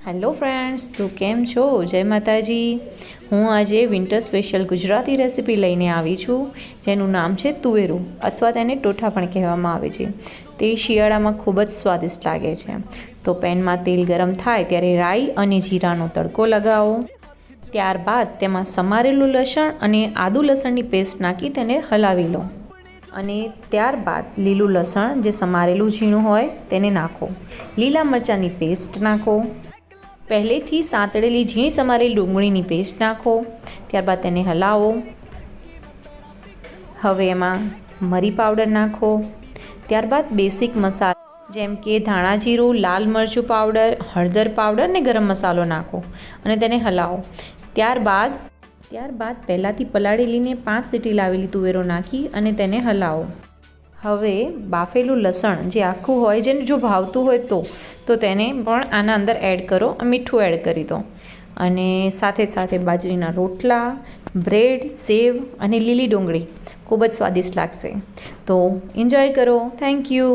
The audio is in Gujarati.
હેલો ફ્રેન્ડ્સ, તો કેમ છો? જય માતાજી. હું આજે વિન્ટર સ્પેશિયલ ગુજરાતી રેસીપી લઈને આવી છું, જેનું નામ છે તુવેરું અથવા તેને ટોઠા પણ કહેવામાં આવે છે. તે શિયાળામાં ખૂબ જ સ્વાદિષ્ટ લાગે છે. તો પેનમાં તેલ ગરમ થાય ત્યારે રાઈ અને જીરાનો તડકો લગાવો. ત્યારબાદ તેમાં સમારેલું લસણ અને આદુ લસણની પેસ્ટ નાખી તેને હલાવી લો. અને ત્યારબાદ લીલું લસણ જે સમારેલું ઝીણું હોય તેને નાખો. લીલા મરચાંની પેસ્ટ નાખો. પહેલેથી સાંતળેલી ઝીણી સમારેલી ડુંગળીની પેસ્ટ નાખો. ત્યારબાદ તેને હલાવો. હવે એમાં મરી પાવડર નાખો. ત્યારબાદ બેસિક મસાલા જેમ કે ધાણા જીરું, લાલ મરચું પાવડર, હળદર પાવડર અને ગરમ મસાલો નાખો અને તેને હલાવો. ત્યારબાદ પહેલાંથી પલાળેલીને 5 સીટી લાવેલી તુવેરો નાખી અને તેને હલાવો. હવે બાફેલું લસણ જે આખું હોય, જેને જો ભાવતું હોય તો તેને પણ આના અંદર એડ કરો, મીઠું એડ કરી દો. અને સાથે સાથે બાજરીના રોટલા, બ્રેડ, સેવ અને લીલી ડુંગળી ખૂબ જ સ્વાદિષ્ટ લાગશે. તો એન્જોય કરો. Thank you.